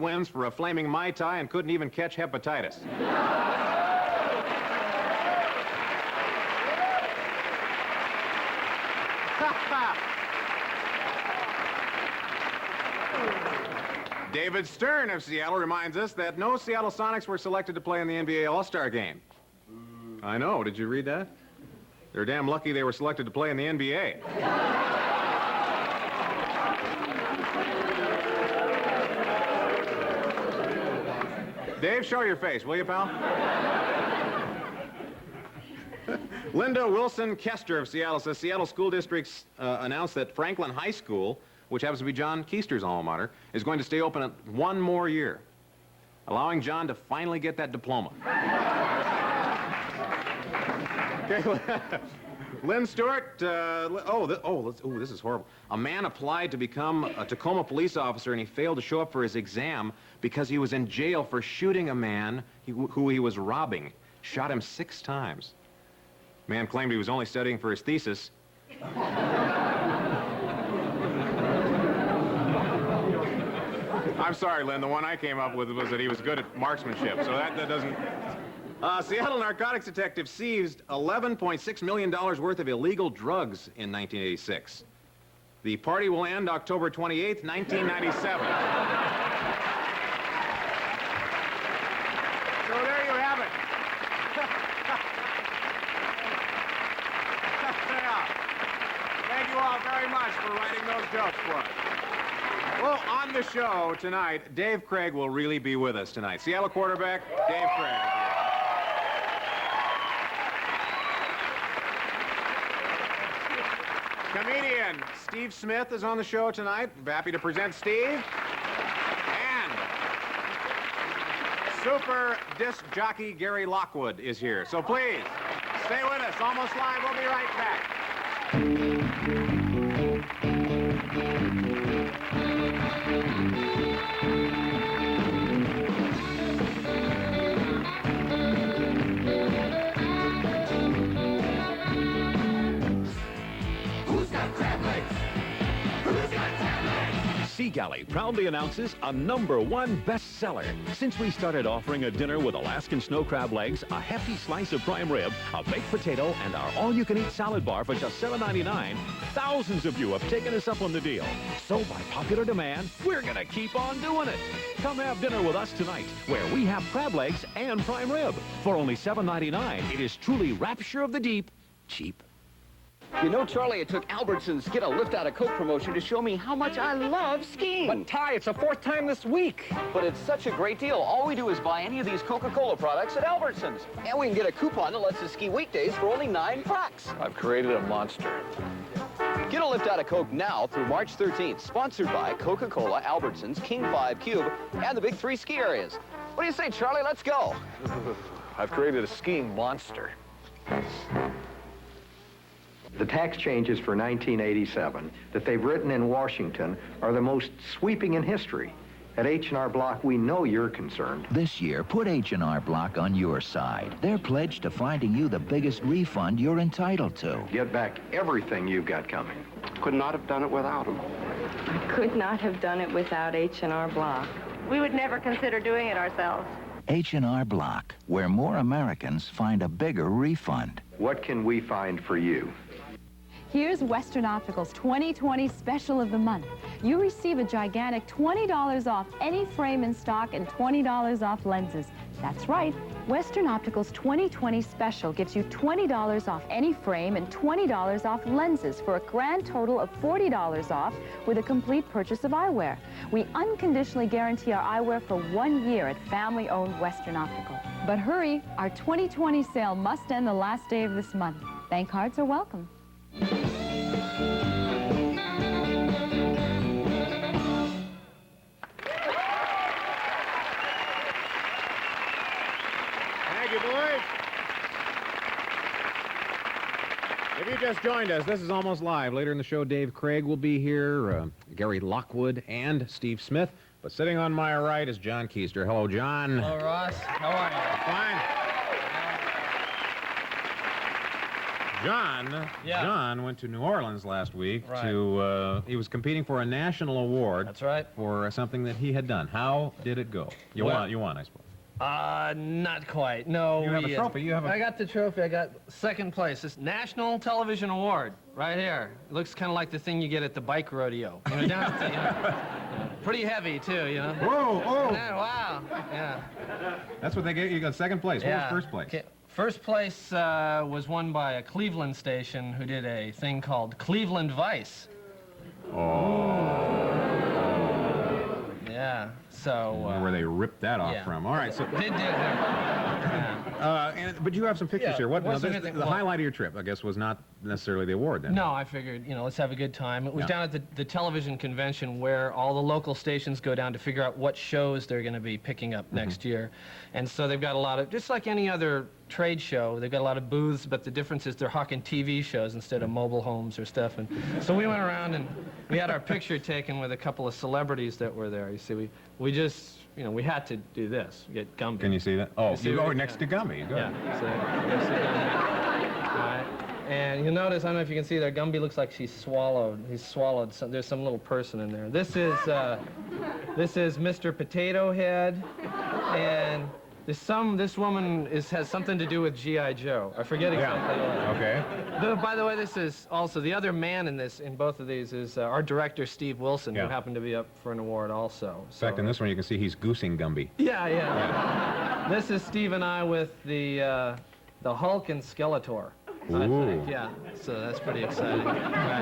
wins for a flaming Mai Tai and couldn't even catch hepatitis. David Stern of Seattle reminds us that no Seattle Sonics were selected to play in the NBA All-Star game. I know. Did you read that? They're damn lucky they were selected to play in the NBA. Dave, show your face, will you, pal? Linda Wilson Kester of Seattle says Seattle school districts announced that Franklin High School, which happens to be John Keister's alma mater, is going to stay open one more year, allowing John to finally get that diploma. Okay, Lynn Stewart, this is horrible. A man applied to become a Tacoma police officer, and he failed to show up for his exam because he was in jail for shooting a man who he was robbing. Shot him 6 times. Man claimed he was only studying for his thesis. I'm sorry, Lynn. The one I came up with was that he was good at marksmanship, so that doesn't... Seattle narcotics detectives seized $11.6 million worth of illegal drugs in 1986. The party will end October 28th, 1997. So there you have it. Thank you all very much for writing those jokes for us. Well, on the show tonight, Dave Craig will really be with us tonight. Seattle quarterback, Dave Craig. Comedian Steve Smith is on the show tonight. I'm happy to present Steve. And super disc jockey Gary Lockwood is here. So please, stay with us. Almost Live. We'll be right back. Sea Galley proudly announces a #1 bestseller. Since we started offering a dinner with Alaskan snow crab legs, a hefty slice of prime rib, a baked potato, and our all-you-can-eat salad bar for just $7.99, thousands of you have taken us up on the deal. So by popular demand, we're going to keep on doing it. Come have dinner with us tonight, where we have crab legs and prime rib. For only $7.99, it is truly rapture of the deep, cheap. You know, Charlie, it took Albertsons Get a Lift Out of Coke promotion to show me how much I love skiing. But, Ty, it's the 4th time this week. But it's such a great deal. All we do is buy any of these Coca-Cola products at Albertsons. And we can get a coupon that lets us ski weekdays for only $9. I've created a monster. Get a lift out of Coke now through March 13th. Sponsored by Coca-Cola, Albertsons, King 5 Cube, and the Big 3 ski areas. What do you say, Charlie? Let's go. I've created a skiing monster. The tax changes for 1987 that they've written in Washington are the most sweeping in history. At H&R Block, we know you're concerned. This year, put H&R Block on your side. They're pledged to finding you the biggest refund you're entitled to. Get back everything you've got coming. Could not have done it without them. I could not have done it without H&R Block. We would never consider doing it ourselves. H&R Block, where more Americans find a bigger refund. What can we find for you? Here's Western Optical's 2020 Special of the Month. You receive a gigantic $20 off any frame in stock and $20 off lenses. That's right. Western Optical's 2020 Special gives you $20 off any frame and $20 off lenses for a grand total of $40 off with a complete purchase of eyewear. We unconditionally guarantee our eyewear for 1 year at family-owned Western Optical. But hurry, our 2020 sale must end the last day of this month. Bank cards are welcome. Thank you, boys. If you just joined us, this is Almost Live. Later in the show, Dave Craig will be here, Gary Lockwood, and Steve Smith. But sitting on my right is John Keister. Hello, John. Hello, Ross. How are you? Fine. John went to New Orleans last week Right. to, he was competing for a national award. That's right. For something that he had done. How did it go? You won, I suppose. Not quite. No. You have a trophy. I got the trophy. I got second place. This National Television Award right here. It looks kind of like the thing you get at the bike rodeo. You know, down at the, pretty heavy too. You know. Whoa! Oh! Yeah, wow. Yeah. That's what they gave you. You got second place. What Yeah. was first place? Okay. First place was won by a Cleveland station who did a thing called Cleveland Vice. Oh. Yeah. So. Where they ripped that off from. All right. So. But you have some pictures here. What? Well, Now, the highlight of your trip, I guess, was not necessarily the award then. No, I figured, let's have a good time. It was down at the television convention where all the local stations go down to figure out what shows they're going to be picking up next year. And so they've got a lot of, just like any other trade show, they've got a lot of booths, but the difference is they're hawking TV shows instead of mobile homes or stuff. And so we went around and we had our picture taken with a couple of celebrities that were there. You see, we just, we had to do this, get Gumby. Can you see that? Oh, you go next to Gumby. Good. Yeah, so there's the Gumby. All right. And you'll notice, I don't know if you can see there, Gumby looks like he's swallowed there's some little person in there. This is Mr. Potato Head, and this woman has something to do with G.I. Joe. I forget exactly what. Okay. By the way, this is also, the other man in both of these is our director, Steve Wilson, who happened to be up for an award also. In fact, in this one, you can see he's goosing Gumby. Yeah. This is Steve and I with the Hulk and Skeletor. I think, yeah. So that's pretty exciting. Right.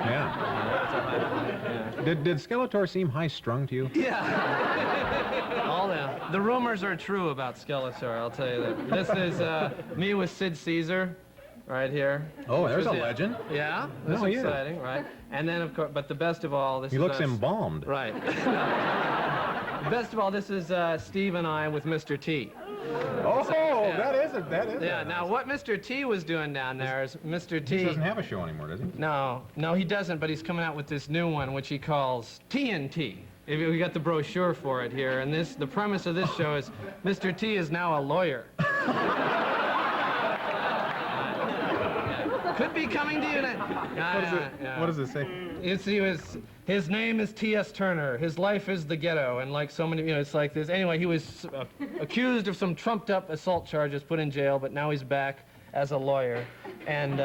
Yeah. Did Skeletor seem high-strung to you? Yeah. All the rumors are true about Skeletor, I'll tell you that. This is me with Sid Caesar, right here. Oh, there's a legend. Yeah, that's exciting, right? And then, of course, but the best of all, He looks embalmed. Right. Best of all, this is Steve and I with Mr. T. Oh, that is it. Yeah, now what Mr. T was doing down there is Mr. T... He doesn't have a show anymore, does he? No, he doesn't, but he's coming out with this new one, which he calls TNT. We got the brochure for it here, and the premise of this show is Mr. T is now a lawyer. Could be coming to you now. What does it say? His name is T.S. Turner. His life is the ghetto, and like so many, it's like this. Anyway, he was accused of some trumped-up assault charges, put in jail, but now he's back as a lawyer. And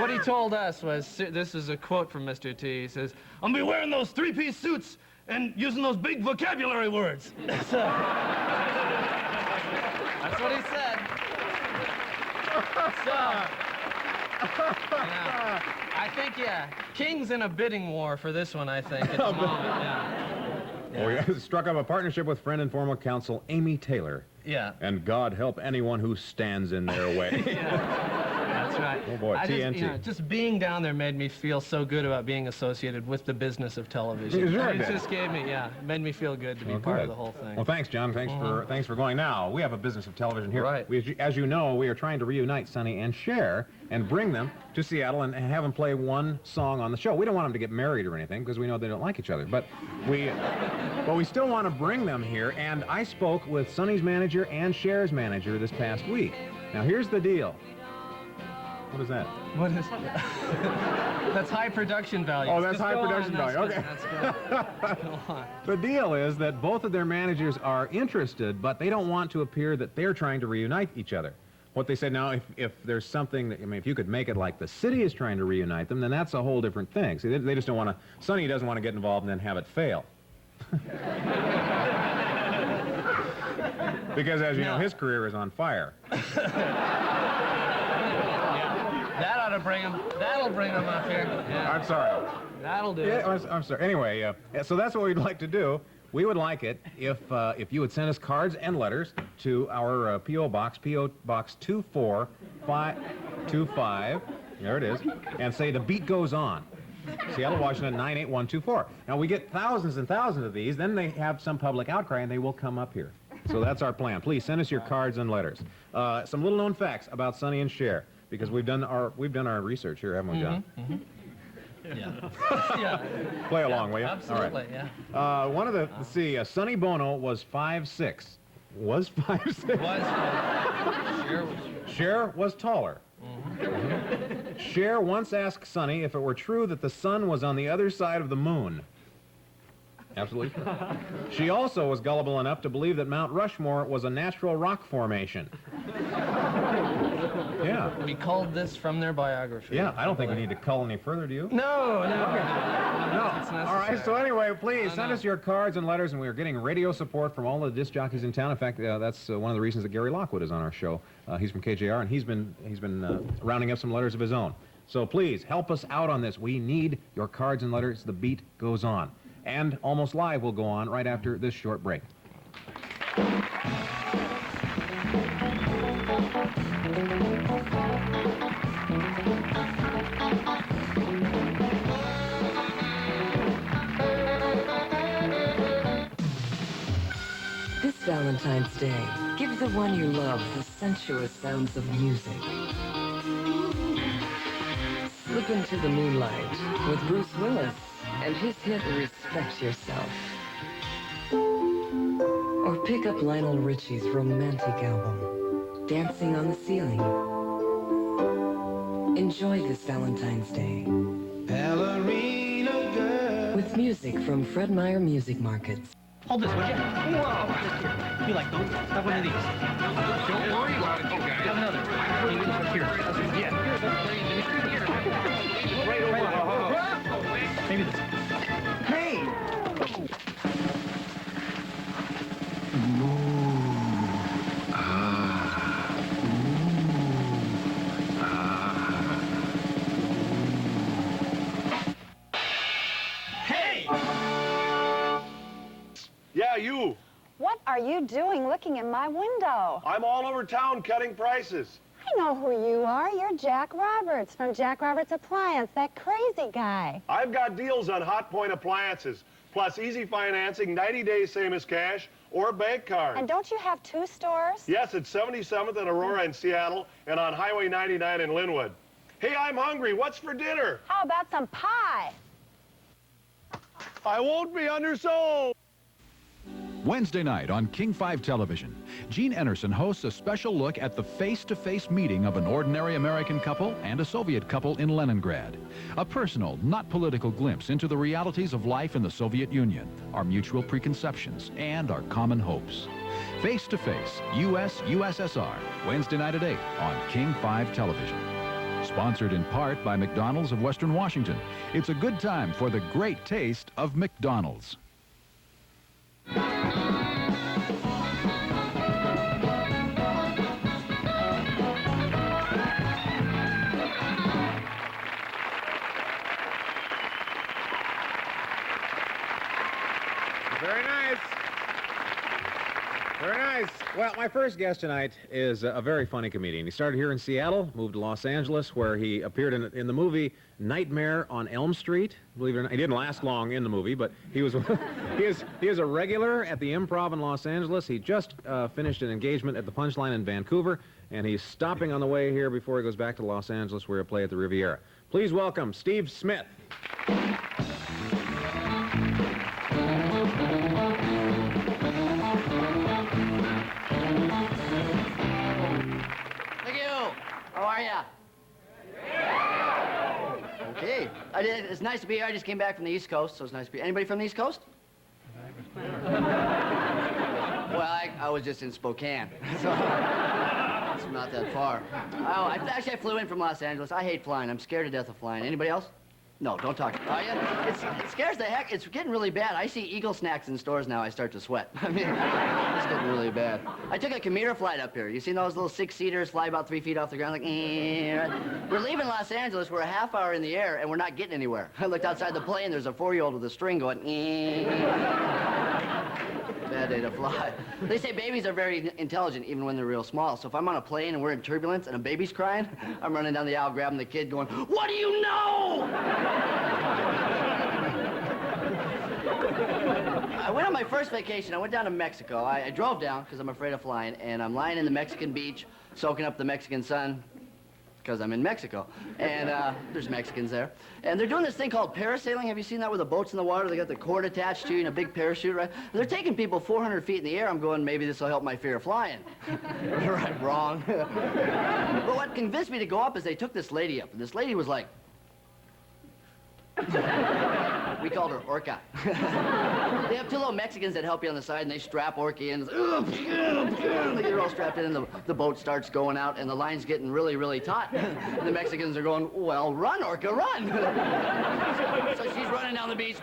what he told us was, this is a quote from Mr. T. He says, "I'm gonna be wearing those three-piece suits and using those big vocabulary words." That's what he said. So, I think, King's in a bidding war for this one, I think, at the moment, We struck up a partnership with friend and former counsel Amy Taylor. Yeah. And God help anyone who stands in their way. That's right. Oh, boy, TNT. Just being down there made me feel so good about being associated with the business of television. It just made me feel good to be part of the whole thing. Well, thanks, John. Thanks for going. Now, we have a business of television here. Right. As you know, we are trying to reunite Sonny and Cher and bring them to Seattle and have them play one song on the show. We don't want them to get married or anything because we know they don't like each other. But we still want to bring them here. And I spoke with Sonny's manager and Cher's manager this past week. Now, here's the deal. What is that? What is that? That's high production value. Oh, that's high production value. Okay. That's good. The deal is that both of their managers are interested, but they don't want to appear that they're trying to reunite each other. What they said, now, if there's something that, if you could make it like the city is trying to reunite them, then that's a whole different thing. See, they just don't want to, Sonny doesn't want to get involved and then have it fail. Because, as you know, his career is on fire. That'll bring him up here. Yeah. I'm sorry. That'll do. Yeah, I'm sorry. Anyway, so that's what we'd like to do. We would like it if you would send us cards and letters to our P.O. Box 24525. There it is. And say the beat goes on. Seattle, Washington 98124. Now, we get thousands and thousands of these. Then they have some public outcry, and they will come up here. So that's our plan. Please send us your cards and letters. Some little-known facts about Sonny and Cher, because we've done our research here, haven't we, John? Yeah. Play along, will you? Absolutely. All right. Let's see. Sonny Bono was 5'6". Was 5'6". Cher was Cher was taller. Cher once asked Sonny if it were true that the sun was on the other side of the moon. Absolutely true. She also was gullible enough to believe that Mount Rushmore was a natural rock formation. Yeah. We culled this from their biography. Yeah, I don't think we need to cull any further, do you? No. All right, so anyway, please send us your cards and letters, and we are getting radio support from all the disc jockeys in town. In fact, that's one of the reasons that Gary Lockwood is on our show. He's from KJR, and he's been rounding up some letters of his own. So please, help us out on this. We need your cards and letters. The beat goes on. And Almost Live will go on right after this short break. This Valentine's Day, give the one you love the sensuous sounds of music. Slip into the moonlight with Bruce Willis and his hit Respect Yourself. Or pick up Lionel Richie's romantic album, Dancing on the Ceiling. Enjoy this Valentine's Day. Ballerina girl. With music from Fred Meyer Music Markets. Hold this, would you? Whoa! Be like, don't have one of these. Don't worry about it, okay. Have another. Here. Yeah. Right over. Maybe this. Hey! Yeah, you. What are you doing looking in my window? I'm all over town cutting prices. I know who you are. You're Jack Roberts from Jack Roberts Appliance, that crazy guy. I've got deals on Hot Point appliances, plus easy financing, 90 days same as cash, or a bank card. And don't you have 2 stores? Yes, it's 77th and Aurora in Seattle, and on Highway 99 in Linwood. Hey, I'm hungry. What's for dinner? How about some pie? I won't be undersold. Wednesday night on King 5 Television, Gene Enerson hosts a special look at the face-to-face meeting of an ordinary American couple and a Soviet couple in Leningrad. A personal, not political glimpse into the realities of life in the Soviet Union, our mutual preconceptions, and our common hopes. Face-to-face, U.S.-USSR, Wednesday night at 8 on King 5 Television. Sponsored in part by McDonald's of Western Washington. It's a good time for the great taste of McDonald's. Very nice. Very nice. Well, my first guest tonight is a very funny comedian. He started here in Seattle, moved to Los Angeles, where he appeared in the movie Nightmare on Elm Street. Believe it or not, he didn't last long in the movie, but he was he is a regular at the Improv in Los Angeles. He just finished an engagement at the Punchline in Vancouver, and he's stopping on the way here before he goes back to Los Angeles, where he'll play at the Riviera. Please welcome Steve Smith. How are ya? Okay. It's nice to be here. I just came back from the East Coast, so it's nice to be. Anybody from the East Coast? Well, I was just in Spokane, so it's not that far. Oh, actually, I flew in from Los Angeles. I hate flying. I'm scared to death of flying. Anybody else? No, don't talk. Are you? It scares the heck. It's getting really bad. I see Eagle snacks in stores now. I start to sweat. I mean, it's getting really bad. I took a commuter flight up here. You seen those little 6-seaters fly about 3 feet off the ground? Like, We're leaving Los Angeles. We're a half hour in the air, and we're not getting anywhere. I looked outside the plane. There's a 4-year-old with a string going, Bad day to fly. They say babies are very intelligent even when they're real small. So if I'm on a plane and we're in turbulence and a baby's crying, I'm running down the aisle grabbing the kid going, what do you know? I went on my first vacation. I went down to Mexico. I drove down because I'm afraid of flying, and I'm lying in the Mexican beach, soaking up the Mexican sun. because I'm in Mexico. And there's Mexicans there. And they're doing this thing called parasailing. Have you seen that where the boat's in the water? They got the cord attached to you and a big parachute, right? They're taking people 400 feet in the air. I'm going, maybe this will help my fear of flying. Right, wrong. But what convinced me to go up is they took this lady up. And this lady was like... We called her Orca. They have two little Mexicans that help you on the side, and they strap Orca in. They get her all strapped in, and the boat starts going out, and the line's getting really, really taut. And the Mexicans are going, well, run, Orca, run. So she's running down the beach.